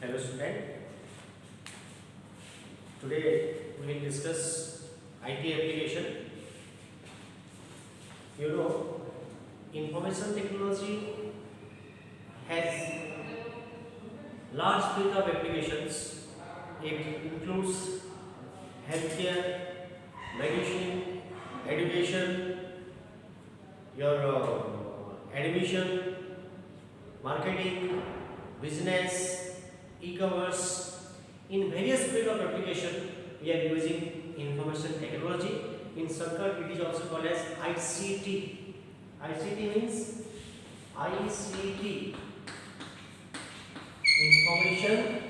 Hello student, today we will discuss IT application. You know, information technology has large suite of applications. It includes healthcare, medicine, education, your admission, marketing, business, e-commerce. In various field of application, we are using information technology. In shortcut, it is also called as ICT. ICT means ICT, information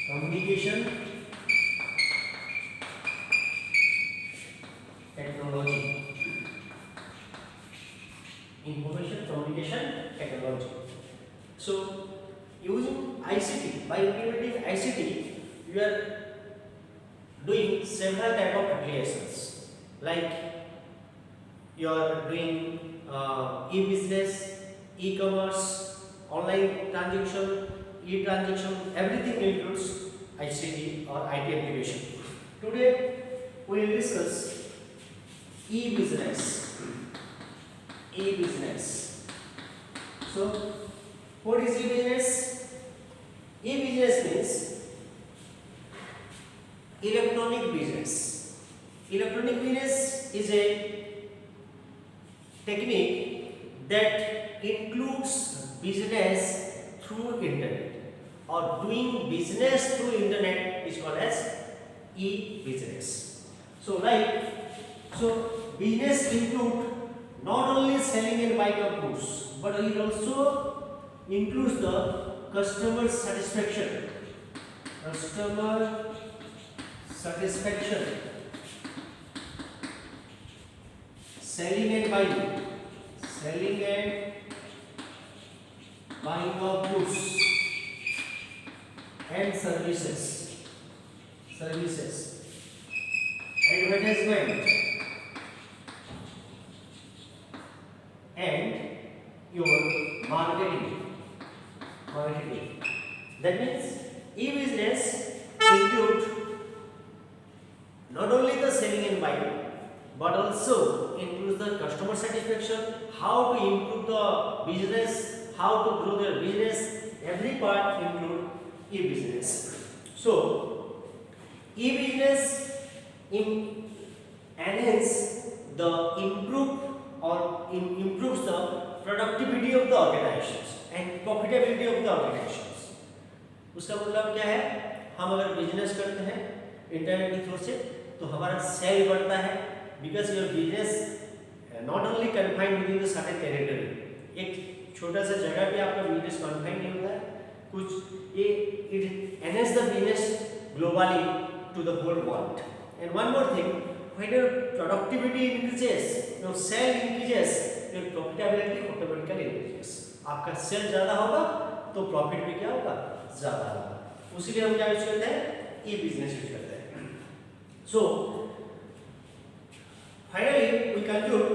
communication technology. Information communication technology. So, using ICT, by implementing ICT, you are doing several type of applications. Like you are doing e-business, e-commerce, online transaction, e-transaction. Everything includes ICT or IT application. Today we will discuss e-business. E-business. So, what is e-business? E-business means electronic business. Electronic business is a technique that includes business through internet, or doing business through internet is called as e-business. So business include not only selling and buying of goods, but it also includes the customer satisfaction. Customer satisfaction. Selling and buying. Selling and buying of goods and services. Services. Advertisement. And your marketing. Marketing. That means e-business include not only the selling and buying, but also includes the customer satisfaction, how to improve the business, how to grow their business. Every part include e-business. So e-business enhance the improves the productivity of the organizations and profitability of the organizations. उसका मतलब क्या है? हम अगर business करते हैं internet के through से तो हमारा सेल बढ़ता है, because your business not only confined with in the certain territory. एक छोटा सा जगह पे आपका बिजनेस कन्फाइंड नहीं होता है, कुछ ये it enhance the business globally to the whole world. And one more thing, when your productivity increases, your sale increases, your profitability automatically increases. आपका सेल ज्यादा होगा तो प्रॉफिट भी क्या होगा? ज्यादा होगा. उसीलिए हम क्या यूज करते हैं? ई बिजनेस यूज करते हैं. So finally we conclude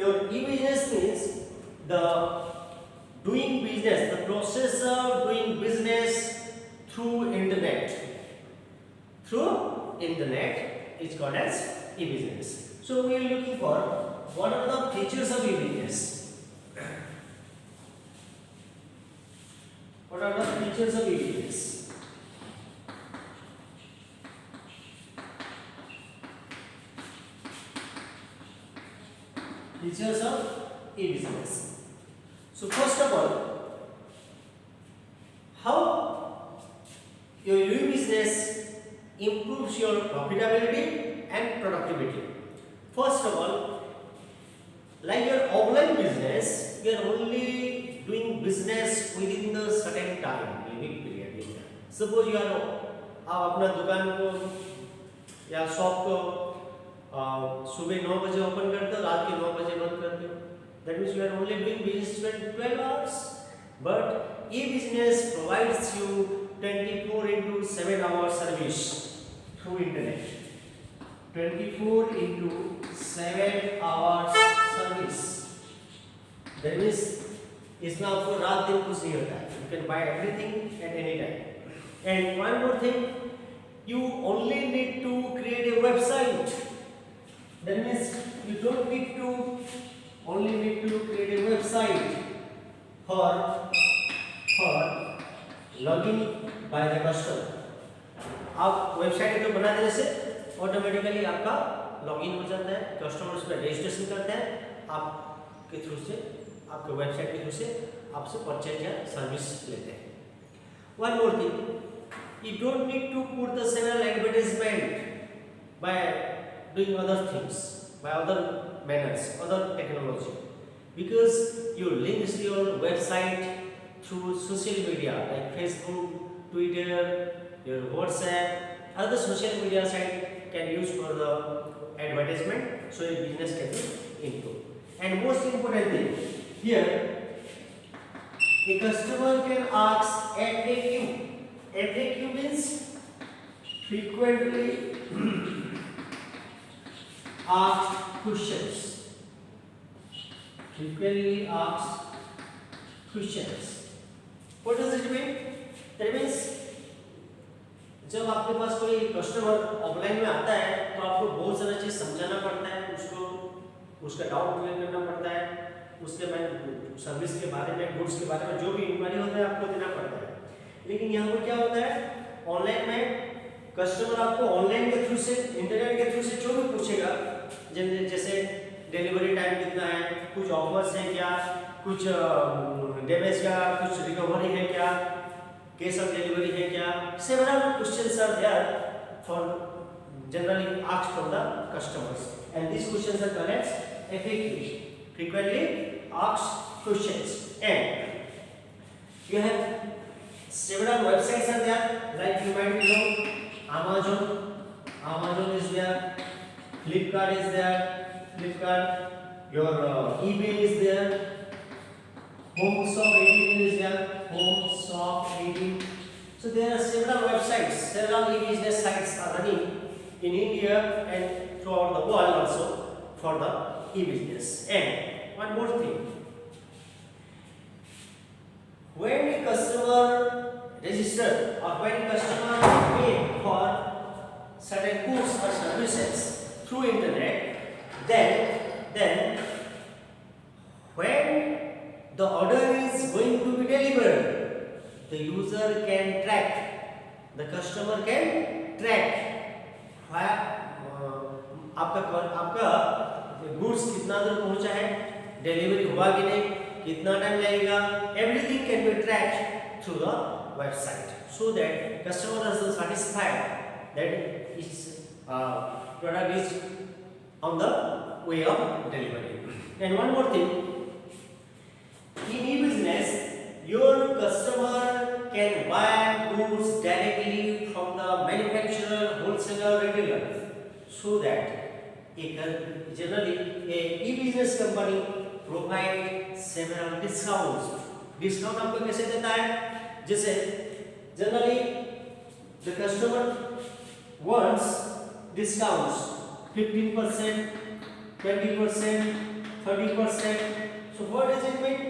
your e business means the doing business, the process of doing business through internet. Through internet is called as e-business. So we are looking for what are the features of e-business. What are the features of e-business? Features of e-business. So first of all, how your e-business improves your profitability and productivity. First of all, like your offline business, you are only doing business within the certain time limit period. Suppose you are आप अपना दुकान को या shop को सुबह 9 बजे open करते हो, रात के 9 बजे बंद करते हो. That means you are only doing business 12 hours. But e-business provides you 24/7 service through internet. 24/7 service. That is इसमें आपको रात दिन कुछ नहीं होता है, you can buy everything at any time. And one more thing, you only need to create a website. That means you don't need to only need to create a website for login by the customer. आप website तो बना देने से automatically आपका login हो जाता है, customer उसमें रजिस्ट्रेशन करते हैं, आपके थ्रू से, आपके वेबसाइट के थ्रू से आपसे परचेज या सर्विस लेते हैं। One more thing, you don't need to put the channel advertisement by doing other things, by other manners, other technology, because you links your website through social media like Facebook, Twitter, your WhatsApp, other social media site can use for the advertisement, so your business can be improved. And most important thing here, a customer can ask FAQ. FAQ means frequently asked questions. Frequently asked questions. What does it mean? That means जब आपके पास कोई customer offline में आता है तो आपको बहुत सारा चीज समझाना पड़ता है, उसको उसका डाउट क्लियर करना पड़ता है, उसके बाद सर्विस के बारे में, गुड्स के बारे में जो भी इंक्वायरी होता है आपको देना पड़ता है। लेकिन यहाँ पर क्या होता है, ऑनलाइन में कस्टमर आपको ऑनलाइन के थ्रू से, इंटरनेट के थ्रू से जो भी पूछेगा, जैसे डिलीवरी टाइम कितना है, कुछ ऑफर्स है क्या, कुछ डैमेज का कुछ रिकवरी है क्या, केस ऑफ डिलीवरी है क्या, several questions are there for generally asked from the customers, and this questions are called as FAQ, frequently asked questions. And you have several websites are there, like you might know Amazon is there, Flipkart is there, your eBay is there, HomeShop18 is there, HomeShop18. So there are several websites, several e-business sites are running in India and throughout the world also for the e-business. And one more thing, when a customer register or when customer pay for certain goods or services through internet, then when the order is going to be delivered, the user can track, the customer can track आपका goods कितना दूर पहुंचा है, delivery हुआ कि नहीं, कितना time लगेगा, everything can be tracked through the website, so that customer is satisfied that his product is on the way of delivery. And one more thing, in e-business, your customer can buy goods directly from the manufacturer, wholesaler, retailer, so that generally a e-business company provide several discounts. Discount आपको कैसे देता है? जैसे generally the customer wants discounts 15%, 20%, 30%. So what does it mean?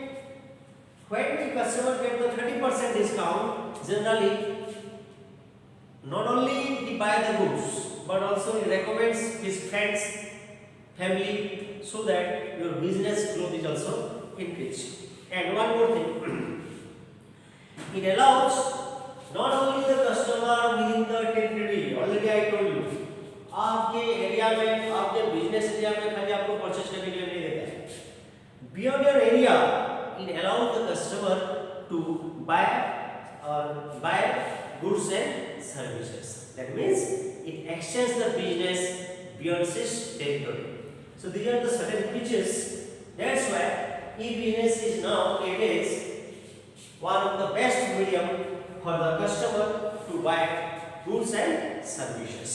When the customer get the 30% discount, generally not only he buy the goods, but also he recommends his friends, family, so that your business growth is also increased. And one more thing, it allows not only the customer within the territory, already I told you, आपके area में, आपके business area में खाली आपको purchase करने के लिए नहीं देता है, beyond your area it allows the customer to buy goods and services. That means it extends the business beyond its territory. So these are the certain features. That's why e-business is nowadays one of the best medium for the customer to buy goods and services.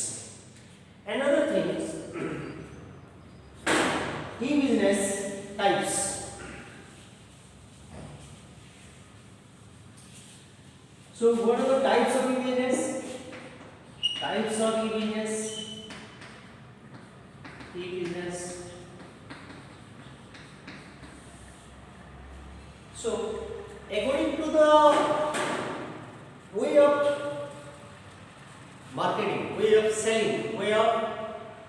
Another thing is e-business types. So what are the types of e-business? Types of e-business. So according to the way of marketing, way of selling, way of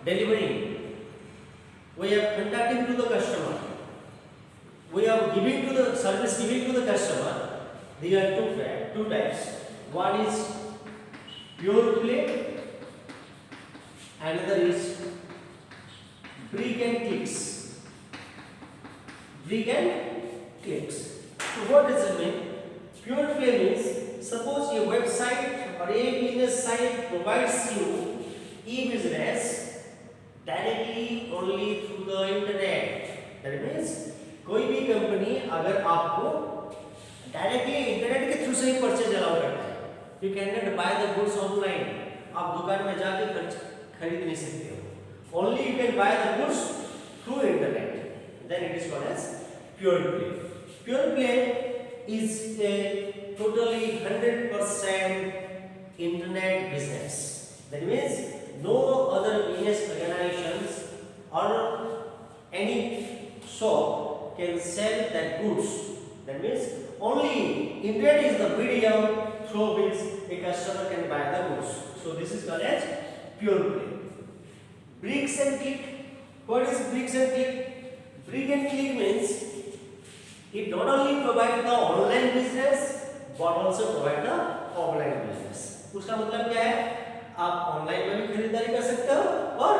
delivering, way of conducting to the customer, way of giving to the service, giving to the customer, there are two types. One is pure play, another is brick and clicks. Brick and clicks. So what does it mean? Pure play means, suppose your website or a business site provides you e-business directly only through the internet. That means कोई भी company अगर आपको directly internet के through से ही purchase allow करता है, you can not by the goods online. आप दुकान में जाके खरीद नहीं सकते हो. Only you can by the goods through internet. Then it is called as pure play. Pure play is a totally 100% internet business. That means no other business organizations or any shop can sell that goods. That means only internet is the medium through which a customer can buy the goods. So this is called as pure play. Bricks and click. What is bricks and click? Brick and click means it not only provide the online business but also provide the offline business. उसका मतलब क्या है? आप online में भी खरीदारी कर सकते हो और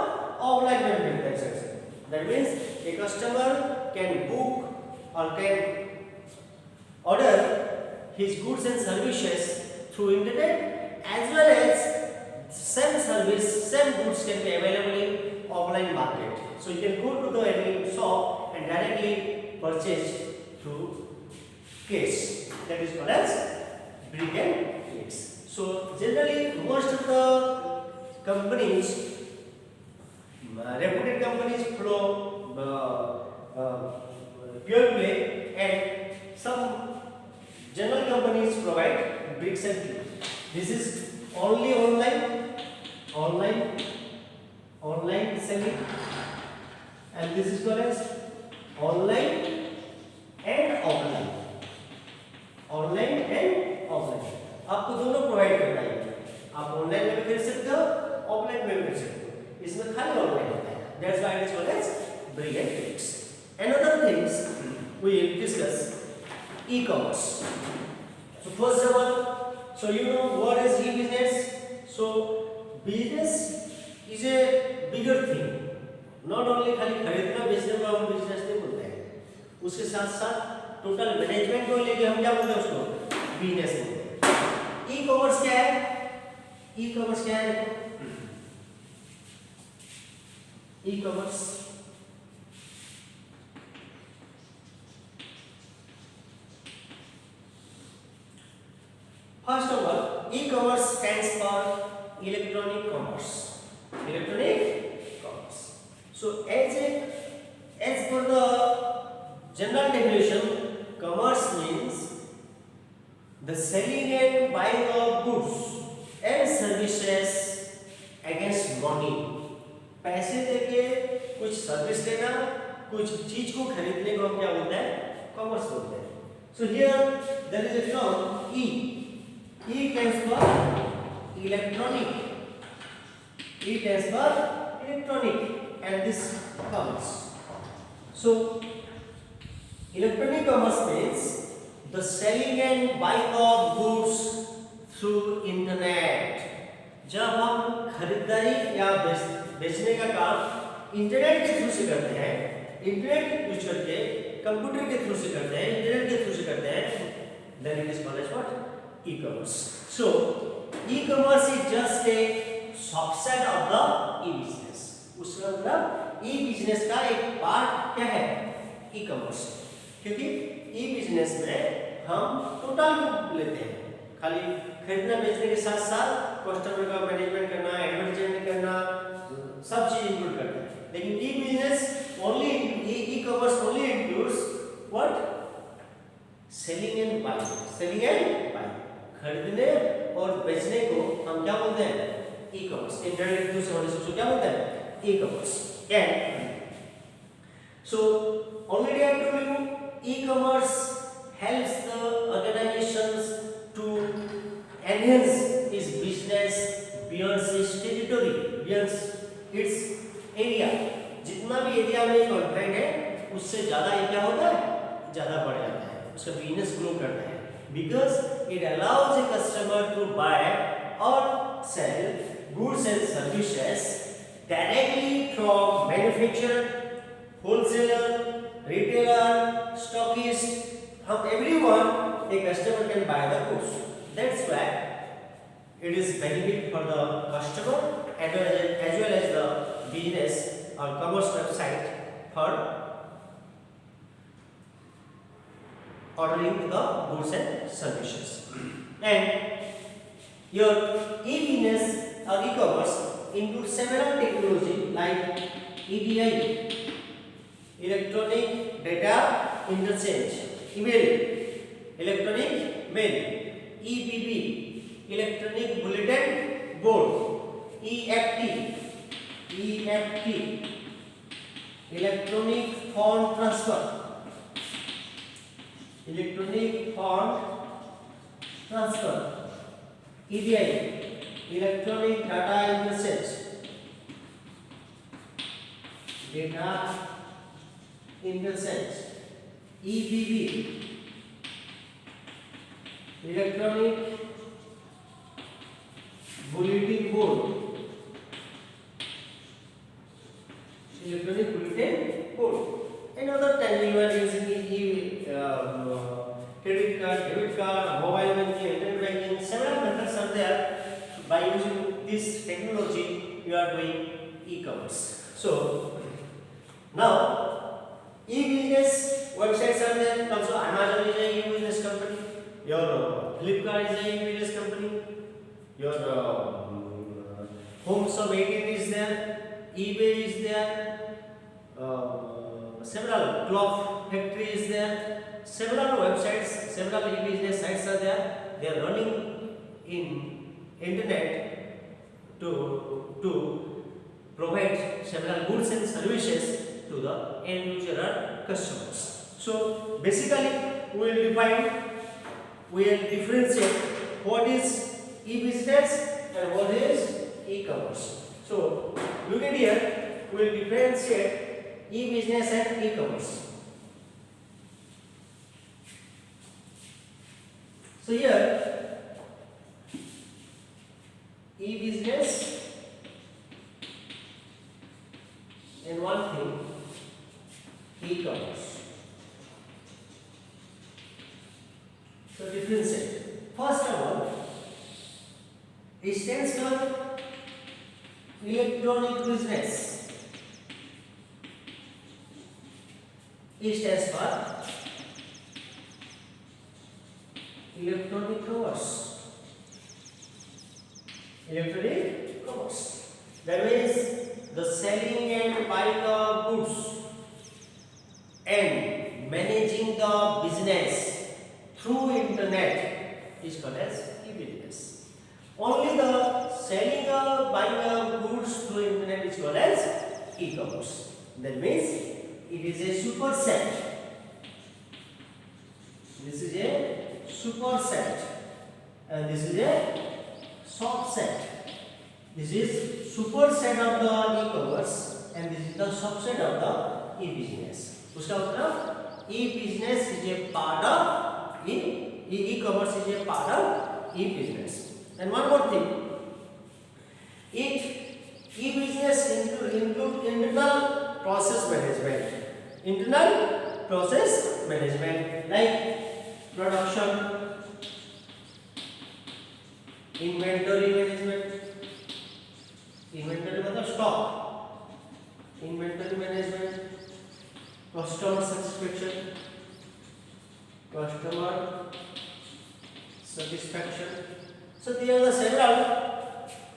ऑफलाइन में भी खरीदारी कर सकते हो. That means a customer can book or can order his goods and services through internet, as well as same service, same goods can be available in offline market. So you can go to the any shop and directly purchase through cash. That is called as brick and clicks. So generally most of the companies, reputed companies follow pure play, and some general companies provide bricks and clicks. This is only online selling, and this is called as online and offline. Online and offline आपको दोनों provide करना है. आप online में भी खरीद सकते हो, ऑफलाइन में भी खरीद सकते हो. इसमें खाली ऑनलाइन होता है. That's why it is called as brick and clicks. Another things we will discuss e-commerce. So first of all, so you know what is e-business? So business is a bigger thing. Not only खाली खरीदना बेचने को हम business नहीं बोलते हैं, उसके साथ साथ टोटल मैनेजमेंट को लेके हम क्या बोलते हैं? उसको बिजनेस बोलते हैं. ई कॉमर्स क्या है? ई कॉमर्स क्या है? E commerce first of all e commerce stands for electronic commerce. Electronic commerce. So as per the general definition, commerce means the selling and buying of goods and services against money. पैसे देके कुछ service लेना, कुछ चीज को खरीदने को हम क्या बोलते हैं? कॉमर्स बोलते हैं. So here there is a term E. E stands for electronic. E stands for electronic, and this comes. So electronic commerce means the selling and buying of goods through internet. जब हम खरीदारी या बेचने का काम internet के through से करते हैं, इंटरनेट यूज करके, कंप्यूटर के थ्रू से करते हैं, इंटरनेट के थ्रू से करते हैं, then it is called as what? E-commerce. So e-commerce is just a subset of the e-business. उसका मतलब ई-बिजनेस का एक पार्ट क्या है? ई-कॉमर्स. क्योंकि ई-बिजनेस में हम टोटल लेते हैं, खाली खरीदना बेचने के साथ साथ कस्टमर का मैनेजमेंट करना, एडवर्टाइजमेंट करना, सब चीज इंक्लूड करते हैं. लेकिन e-business only, e-commerce only includes what? Selling and buying. Selling and buying, खरीदने और बेचने को हम क्या बोलते हैं? ई-कॉमर्स. इंटरनेट के थ्रू से होने से क्या बोलते हैं? E-commerce. And so already I told you e-commerce helps the organizations to enhance its business beyond its territory, beyond its area. जितना भी एरिया में कॉन्ट्रैक्ट है उससे ज़्यादा ये क्या होता है, ज़्यादा बढ़ जाता है, उसका बिजनेस ग्रो करता है, because it allows a customer to buy और sell goods and services directly from manufacturer, wholesaler, retailer, stockist, from everyone a customer can buy the goods. That's why it is benefit for the customer as well as the business or commerce website for ordering the goods and services. And your e-business or e-commerce includes several technology like EDI, electronic data interchange, email, electronic mail, EBB, electronic bulletin board, EFT, electronic fund transfer, EDI, electronic data interchange, EBB, electronic bulletin board, and other time you are using credit card, debit card, mobile banking, internet banking, several methods are there. By using this technology you are doing e-commerce. So now e-business websites are there. Also Amazon is a e-business company, your Flipkart is a e-business company, your Homes of 18 is there, eBay is there, several cloth factory is there, several websites, several e-business sites are there. They are running in internet to provide several goods and services to the end user or customers. So basically we will differentiate what is e-business and what is e-commerce. So look at here, we will differentiate e-business and e-commerce. So here e-business and one thing e-commerce. So differentiate. First of all, it stands for electronic business. E stands for electronic commerce. Electronic commerce. That means the selling and buying of goods and managing the business through internet is called as e-business. Only the selling or buying of goods through internet is called as e-commerce. That means it is a superset. This is a superset and this is a subset. This is superset of the e-commerce and this is the subset of the e-business. उसका मतलब e-business is a part of e-commerce is a part of e-business. And one more thing, e-business include internal process management. Internal process management like production, inventory management. Inventory मतलब stock. Inventory management, customer satisfaction, So there are several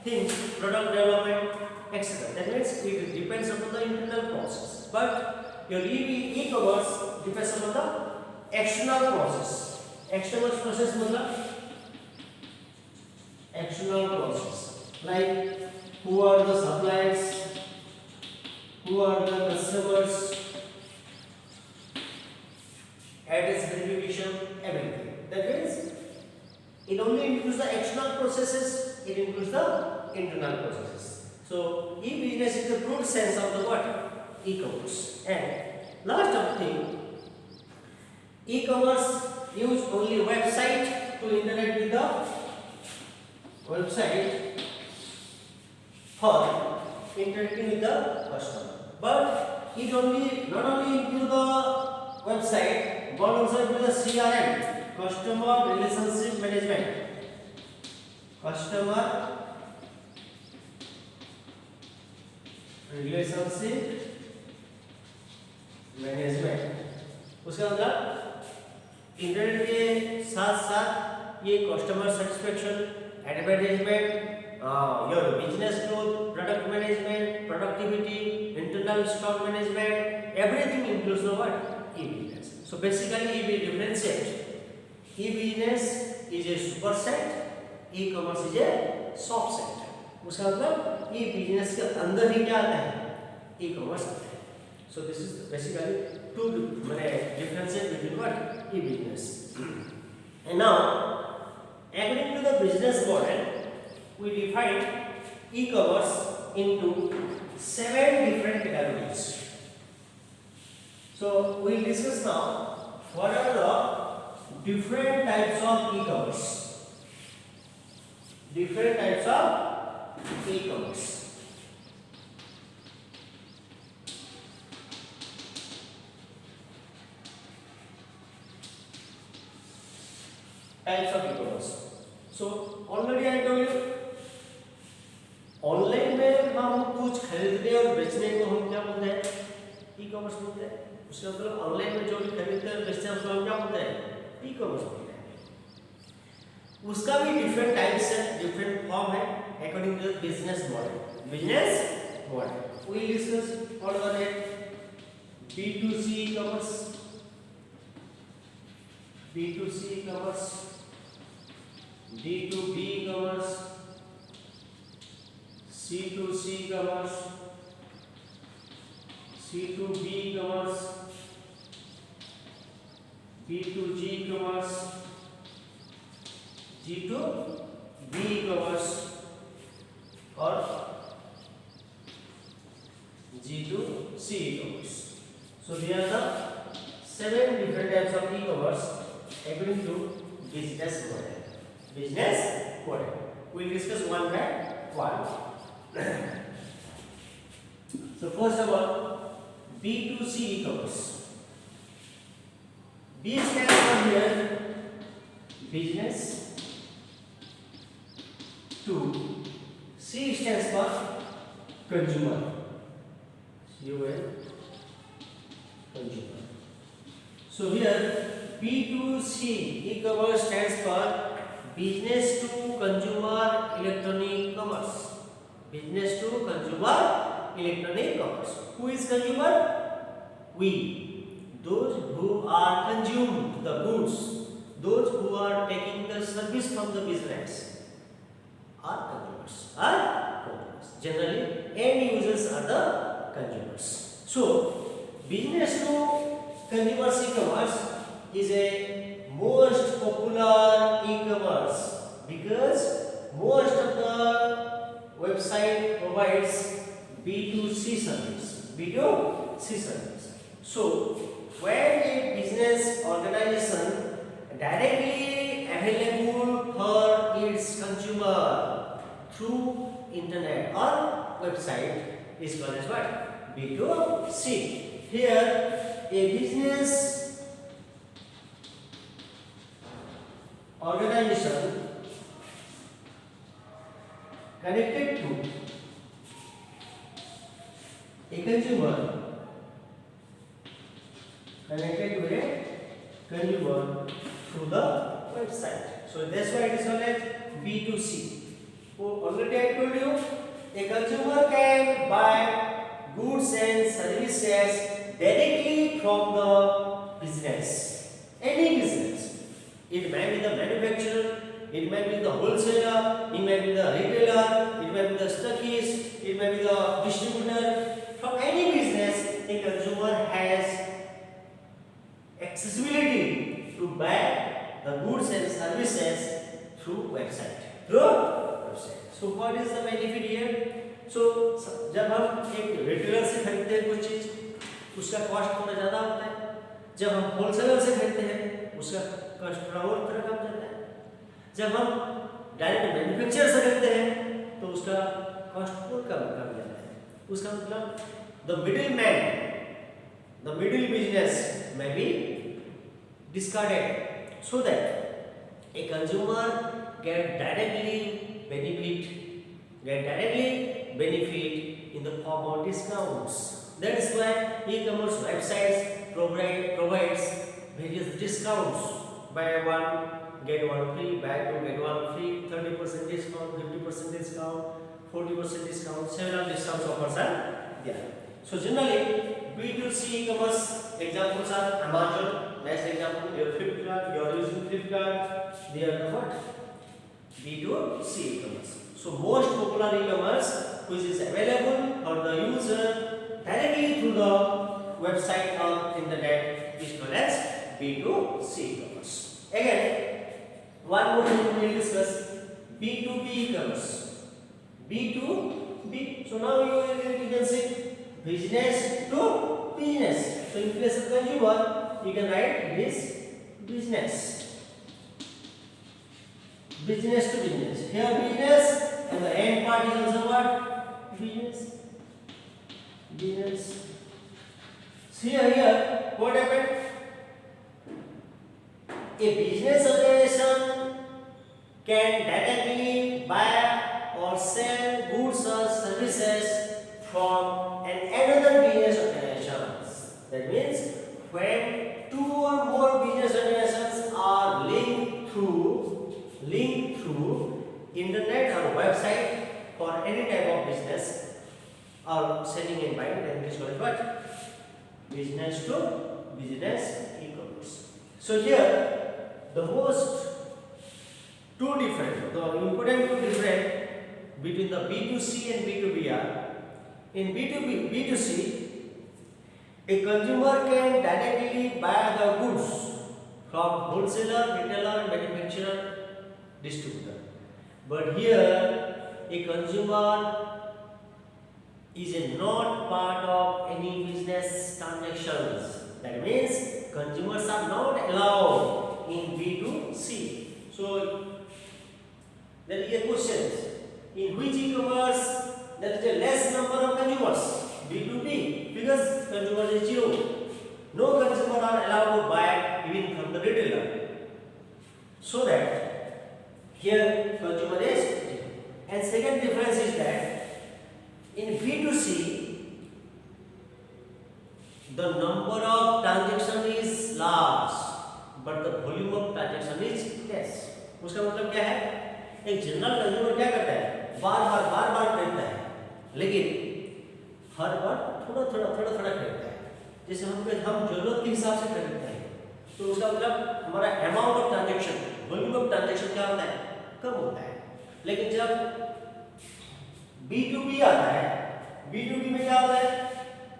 things, product development, etc. That means it depends upon the internal process. But your e-commerce depends upon the external process. External process मतलब external process. Like who are the suppliers, who are the customers, address verification, communication, everything. That means it only includes the external processes, it includes the internal processes. So e-business is the broad sense of the what? E-commerce. And last of thing, e-commerce use only website to interact with the website for interacting with the customer. But it not only include the website, but also include the CRM, customer relationship management. Customer relationship management, उसका मतलब internet के साथ साथ ये customer satisfaction, advertisement, your business growth, product management, productivity, internal stock management, everything includes the what? E-business. So basically we will differentiate. E-business is a superset, e-commerce is a subset. उसका मतलब ई-बिजनेस के अंदर ही क्या आता है? ई-कॉमर्स आता है. So this is basically two differences between what? E-business. And now, according to the business model, we define e-commerce into 7 different categories. So we will discuss now what are the different types of e-commerce. Different types of e-commerce. Types of e-commerce. So already I told you, online में हम कुछ खरीदने और बेचने को हम क्या बोलते हैं? ई-कॉमर्स बोलते हैं. उसका मतलब ऑनलाइन में जो भी खरीदते हैं बेचते हैं उसको हम क्या बोलते हैं? ई-कॉमर्स बोलते हैं. उसका भी डिफरेंट टाइप्स है, डिफरेंट फॉर्म है according to the business model. Business model we discuss all over it. B2C e-commerce, B2C e-commerce, D2B e-commerce, C2C e-commerce, C2B e-commerce, B2G e-commerce, G2B e-commerce और G2C e-commerce. So these are the 7 different types of e-commerce according to business model. Business model. We will discuss one by one. So first of all, B2C e-commerce. B stands for here business. 2. C stands for consumer. Consumer. So here B2C e-commerce stands for business to consumer electronic commerce. Business to consumer electronic commerce. Who is consumer? We. Those who are consumed the goods, those who are taking the service from the business are consumers. Generally, end users are the consumers. So, business to consumer e-commerce is a most popular e-commerce because most of the website provides B2C service. B2C service. So, when a business organization directly available for its consumer through internet or website is called as what? B2C. Here, a business organization connected to a consumer through the website. So that's why it is called as B2C. Already I told you, a consumer can buy goods and services directly from the business. Any business. It may be the manufacturer, it may be the wholesaler, it may be the retailer, it may be the stockist, it may be the distributor. From any business, a consumer has accessibility to buy the goods and services through website. So what is the benefit here? So जब हम एक retailer से खरीदते हैं कोई चीज उसका cost थोड़ा ज़्यादा होता है, जब हम होलसेलर से खरीदते हैं उसका कॉस्ट थोड़ा और तरह कम जाता है, जब हम डायरेक्ट मैन्युफैक्चरर से खरीदते हैं तो उसका कॉस्ट और कम जाता है। उसका मतलब the middle business may be discarded so that a consumer get directly benefit in the form of discounts. That is why e-commerce websites provides various discounts: buy one get one free, buy two get one free, 30% discount, 50% discount, 40% discount, several discounts offers are there. So generally B2C e-commerce examples are Amazon. Next example, your Flipkart. You are using Flipkart. They are the what? B2C e-commerce. So most popular e-commerce which is available for the user directly through the website or internet is known as B2C e-commerce. Again, one more thing we will discuss: B2B e-commerce. B2B. So now you can see business to business. So in place of consumer, you can write this business. Business to business. Here business and the end part is also what? Business. Business. See here, what happened? A business organization can directly buy or sell goods or services from another business organizations. That means when two or more business organizations are linked through internet or website for any type of business or selling and buying, then this is called what? Business to business e-commerce. So here the important two difference between the B2C and B2B are: in B2C, a consumer can directly buy the goods from wholesaler, retailer, manufacturer, distributor. But here, a consumer is not part of any business transactions. That means consumers are not allowed in B2C. So there is a question: in which e-commerce there is a less number of consumers? B2B, because consumers is 0. No consumer are allowed to buy even from the retailer. So that here consumer is 0. And second difference is that in B2C the number of transaction is large but the volume of transaction is less. उसका मतलब क्या है? एक general consumer क्या करता है? बार-बार खरीदता है, लेकिन हर बार थोड़ा खरीदता है। जैसे हम जरूरत के हिसाब से खरीदते हैं, तो उसका मतलब हमारा amount of transaction, volume of transaction क्या होता है? कम होता है। लेकिन जब B2B आता है, B2B में क्या होता है?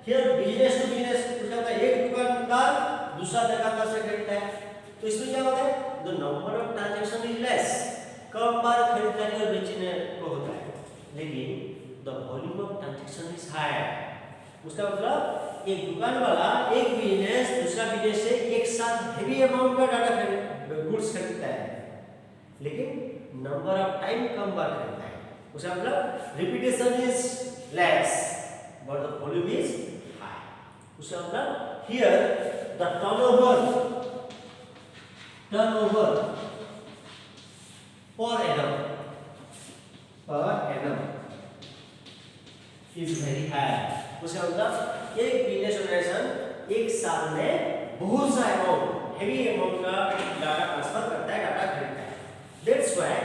Here बिजनेस टू बिजनेस, उसका मतलब एक दुकानदार दूसरा दुकानदार से खरीदता है, तो इसमें क्या होता है? The number of transaction is less, कम बार खरीदारी और बेचने को होता है, लेकिन the volume of transaction is higher. उसका मतलब एक दुकान वाला एक बिजनेस दूसरा बिजनेस से एक साथ हेवी अमाउंट का डाटा गुड्स खरीदता है, लेकिन नंबर ऑफ टाइम कम बार खरीदता है। उसका मतलब repetition is less but the volume is high. उसका मतलब here the turnover per annum is very high. उसका मतलब एक बिजनेस ऑर्गेनाइजेशन एक साल में बहुत सा अमाउंट, हेवी अमाउंट का डाटा ट्रांसफर करता है, डाटा खरीदता है। That's why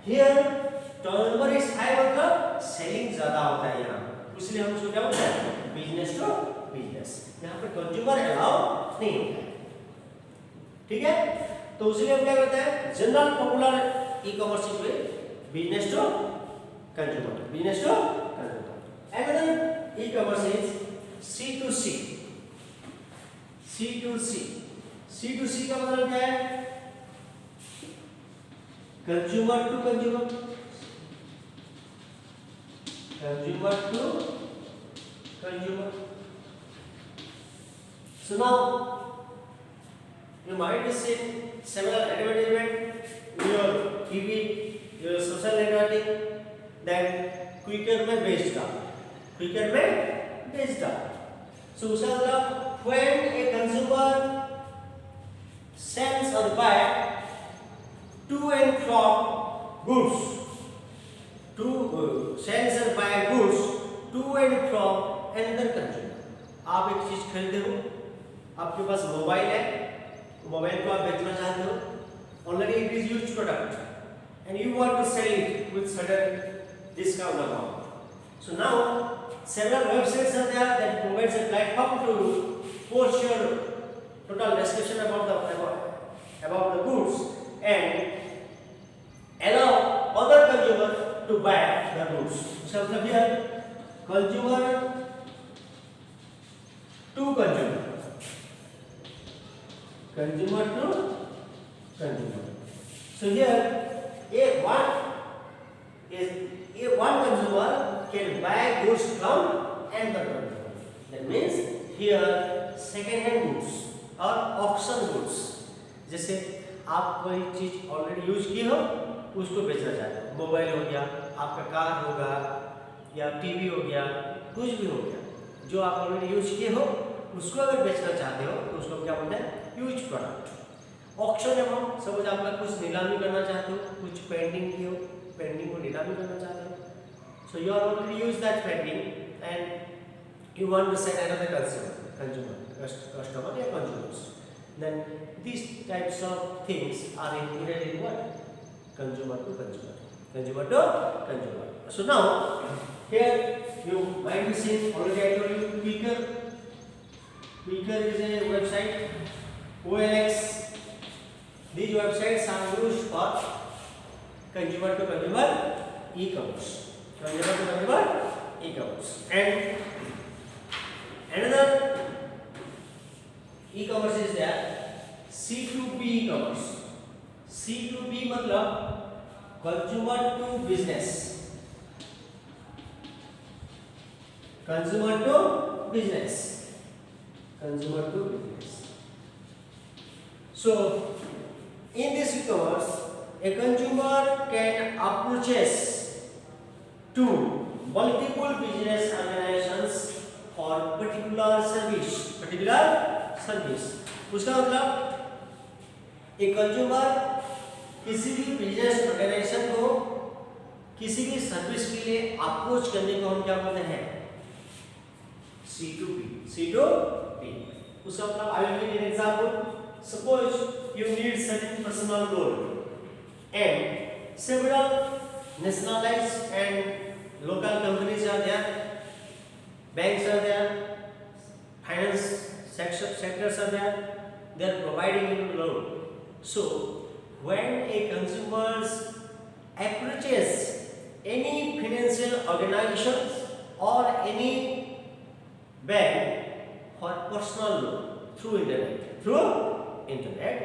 here turnover is high, मतलब सेलिंग ज्यादा होता है यहाँ, इसलिए हम उसको क्या बोलते हैं? Business to business. यहाँ पे कंज्यूमर अलाउ नहीं होता है, ठीक है? तो इसलिए हम क्या करते हैं? General popular e-commerce is business to consumer, business to consumer. Another e-commerce is C2C. C to C का मतलब क्या है? Consumer to consumer, consumer to consumer. So now you might have seen several advertisement in your TV, your social networking, that quicker में best का, quicker में best का. So उसका मतलब when a consumer sends or buy to and from goods, sends or buy goods to and from another consumer. आप एक चीज खरीदे हो, आपके पास मोबाइल है, मोबाइल को आप बेचना चाहते हो, already it is used product and you want to sell it with sudden discount amount. So now several websites are there that provides a platform to post your total description about the goods and allow other consumer to buy the goods. So here consumer to consumer, consumer to consumer. So here one consumer can buy goods from another consumer. That means here second hand goods or auction goods. जैसे आप कोई चीज already use की हो उसको बेचना चाहते हो, मोबाइल हो गया, आपका कार होगा या टीवी हो गया, कुछ भी हो गया जो आप ऑलरेडी यूज किए हो उसको अगर बेचना चाहते हो तो उसको क्या बोलते हैं? Use product. Auction amount, suppose आपका कुछ नीलामी करना चाहते हो, कुछ पेंटिंग की हो, पेंटिंग को नीलामी करना चाहते हो, so you already use that painting and you want to sell another customer or consumers, then these types of things are included in what? Consumer to consumer, consumer to consumer. So now here you might be seeing, already I told you Quikr. Quikr is a website, OLX. These websites are used for consumer to consumer e-commerce, consumer to consumer e-commerce. And another e-commerce is there, C2B e-commerce. C2B मतलब consumer to business, consumer to business, consumer to business. So in this e-commerce a consumer can approaches to multiple business organizations for particular service. उसका मतलब एक consumer किसी भी business organisation को किसी भी service के लिए अप्रोच करने को हम क्या बोलते हैं? C2B. उसका मतलब I will give you an example. Suppose you need certain personal loan and several nationalized and local companies are there, banks are there, finance sectors are there, they are providing you loan. So when a consumer approaches any financial organizations or any bank for personal loan through internet,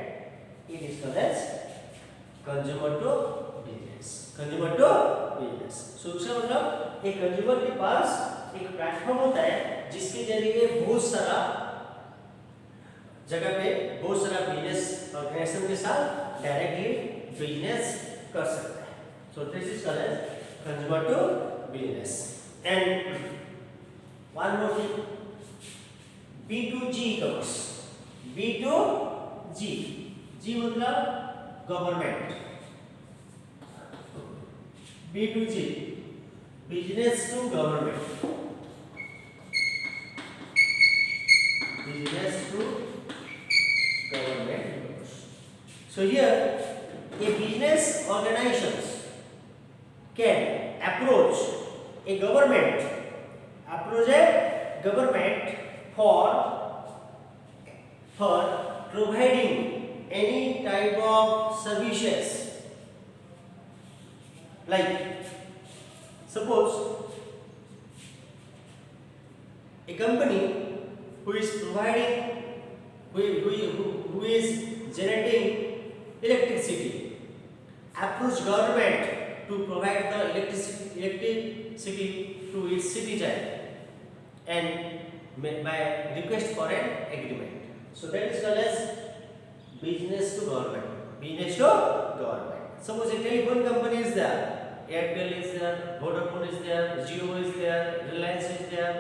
it is called as consumer to business. So उसका मतलब एक consumer के पास एक platform होता है जिसके जरिए बहुत सारा जगह पे बहुत सारा बिजनेस ऑर्गेनाइजेशन के साथ डायरेक्टली बिजनेस कर सकता है. So this is called as consumer to business. And one more thing, B2G e-commerce. B2G, G मतलब government, B2G business to government, business to government. So here a business organizations can approach a government for providing any type of services. Like suppose a company who is providing who is generating electricity approach government to provide the electricity to its citizen and by request for an agreement. So that is called as business to government. Business to government. Suppose a telephone company is there, Airtel is there, Vodafone is there, Jio is there, Reliance is there,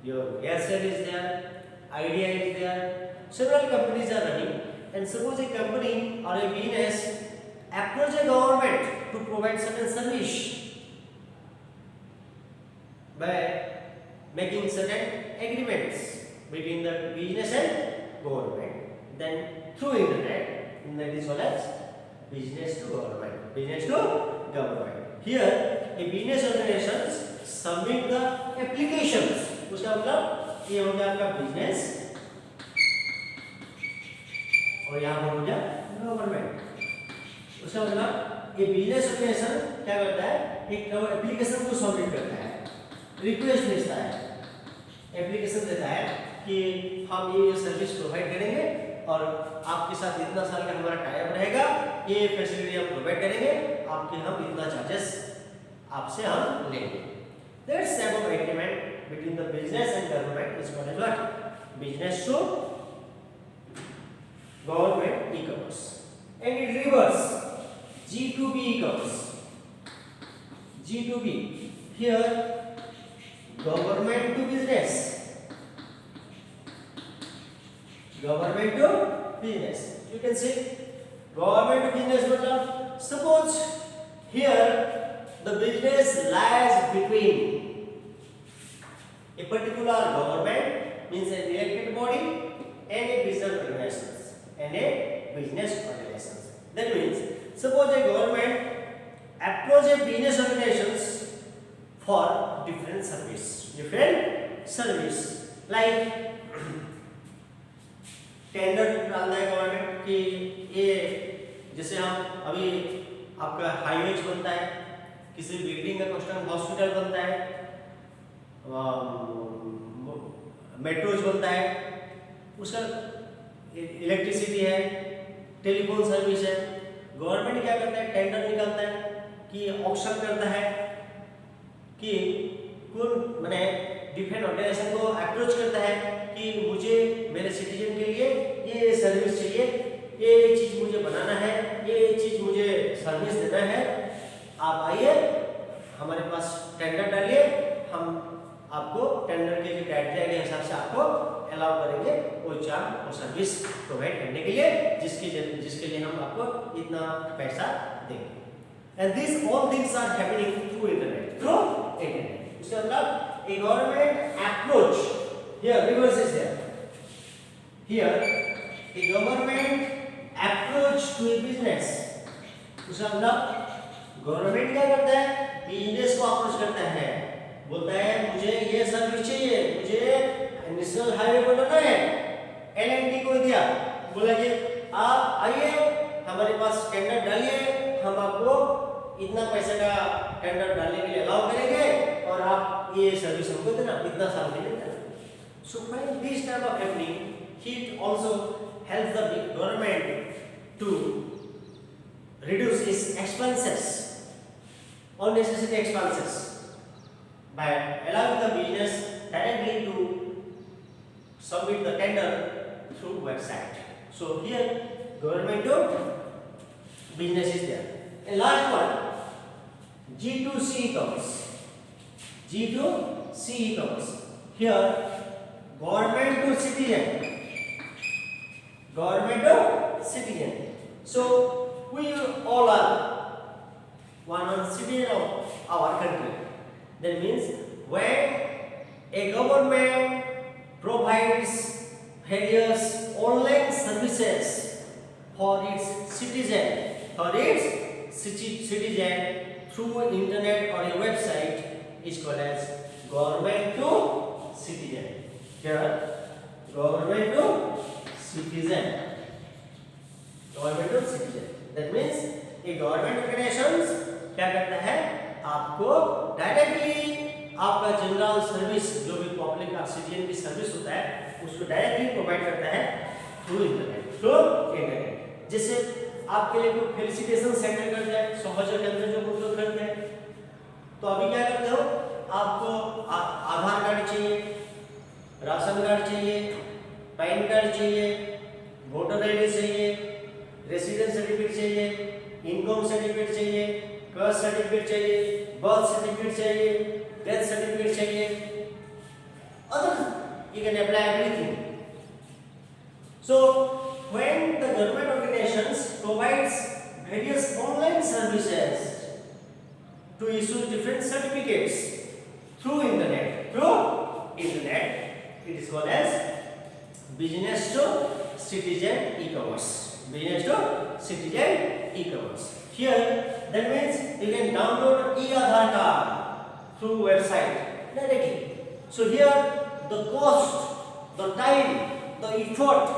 your Aircel is there, Idea is there. Several companies are running, and suppose a company or a business approach a government to provide certain service by making certain agreements between the business and government. Then through internet, that is called as business to government. Business to government. Here, a business organizations submit the applications. उसका मतलब ये हो गया आपका business और यहाँ पर हो गया गवर्नमेंट. उसका मतलब ये बिजनेस ऑर्गेनाइजेशन क्या करता है, एक एप्लीकेशन को सबमिट करता है, रिक्वेस्ट भेजता है, एप्लीकेशन देता है कि हम ये सर्विस प्रोवाइड करेंगे और आपके साथ इतना साल का हमारा टाइप रहेगा, ये फैसिलिटी हम प्रोवाइड करेंगे, आपके हम इतना चार्जेस आपसे हम लेंगे. That's type of agreement between the business and government is called as what? Business to government e-commerce. And in reverse, G2B e-commerce. G2B, here government to business. Government to business. You can say government to business मतलब suppose here the business lies between a particular government, means an elected body, and a business organizations. That means suppose a government approach a business organizations for different service like tender डालना है government कि ये जैसे हम अभी आपका highways बनता है, किसी बिल्डिंग का कंस्ट्रक्शन, हॉस्पिटल बनता है, मेट्रोज बनता है, उसका इलेक्ट्रिसिटी है, टेलीफोन सर्विस है. गवर्नमेंट क्या करता है, टेंडर निकालता है कि ऑक्शन करता है कि कौन माने डिफरेंट ऑर्गेनाइजेशन को अप्रोच करता है कि मुझे मेरे सिटीजन के लिए ये सर्विस चाहिए, ये चीज मुझे बनाना है, ये चीज मुझे सर्विस देना है, आप आइए हमारे पास टेंडर डालिए, हम आपको टेंडर के क्राइटेरिया के हिसाब से आपको अलाउ करेंगे वो जॉब और सर्विस प्रोवाइड करने के लिए, जिसके लिए हम आपको इतना पैसा देंगे. And this all things are happening through internet. इसका मतलब a government approach, here reverse is there, here a government approach to a business. उसका मतलब गवर्नमेंट क्या करता है, बिजनेस को अप्रोच करता है, बोलता है मुझे ये सर्विस चाहिए, मुझे नेशनल हाईवे बनाना है, L&T को दिया, बोला कि आप आइए हमारे पास टेंडर डालिए, हम आपको इतना पैसे का टेंडर डालने के लिए अलाउ करेंगे और आप ये सर्विस हमको देना, इतना साल के लिए देना. So when this type of happening, it also helps the government to reduce its expenses, unnecessary expenses, by allowing the business directly to submit the tender through website. So here government to business is there. And last one, G2C e-commerce. G2C e-commerce. Here government to citizen. Government to citizen. So we all are one citizen of our country. That means when a government provides various online services for its citizen through internet or a website is called as government to citizen. Here government to citizen. Government to citizen. That means a government organizations क्या करता है, आपको directly आपका general service जो भी public citizen की service होता है उसको डायरेक्टली प्रोवाइड करता है थ्रू इंटरनेट। जैसे आपके लिए कोई फेलिसिटेशन सेंटर कर जाए, सहज केंद्र जो मुद्दों करते हैं, तो अभी क्या करते हो, आपको आधार कार्ड चाहिए, राशन कार्ड चाहिए, पैन कार्ड चाहिए, वोटर आईडी चाहिए, रेसिडेंस सर्टिफिकेट चाहिए, इनकम सर्टिफिकेट चाहिए, कास्ट सर्टिफिकेट चाहिए, बर्थ सर्टिफिकेट चाहिए, डेथ सर्टिफिकेट चाहिए, other you can apply everything. So when the government organizations provides various online services to issue different certificates through internet, it is called as business to citizen e-commerce. Business to citizen e-commerce. Here that means you can download e-Aadhaar card through website directly. So here the cost, the time, the effort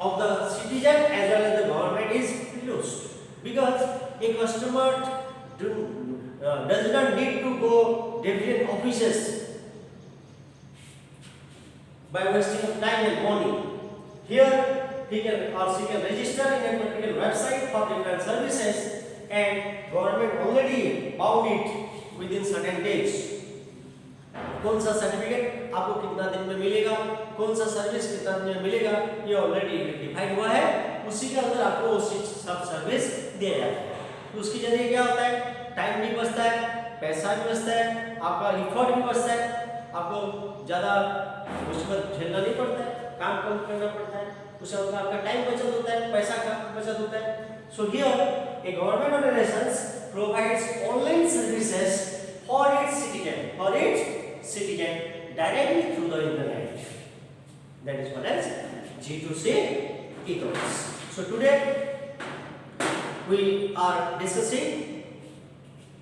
of the citizen as well as the government is reduced, because a customer does not need to go different offices by wasting of time and money. Here he can or she can register in a particular website for different services, and government already bound it within certain days. कौन सा certificate आपको कितना दिन में मिलेगा, कौन सा service कितना दिन में मिलेगा, ये ऑलरेडी डिफाइन हुआ है, उसी के अंदर आपको उसी सब सर्विस दिया जाता है। तो उसके जरिए क्या होता है, टाइम भी बचता है, पैसा भी बचता है, आपका इफर्ट भी बचता है, आपको ज़्यादा मुश्किल झेलना नहीं पड़ता है, काम कम करना पड़ता है, उससे आपका टाइम बचत होता है, पैसा का बचत होता है। So here A government organisations provides online services for its citizen directly through the internet. That is called as G2C e-commerce. So today we are discussing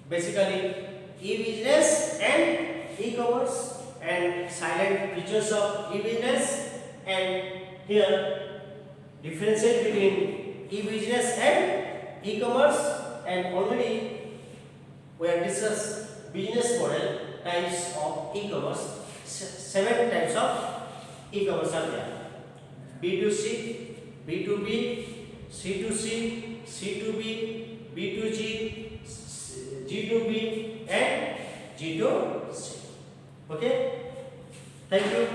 basically e-business and e-commerce and silent features of e-business, and here differentiate between e-business and e-commerce, and already we have discussed business model types of e-commerce. 7 types of e-commerce are there: B2C, B2B, C2C, C2B, B2G, G2B and G2C. Okay, thank you.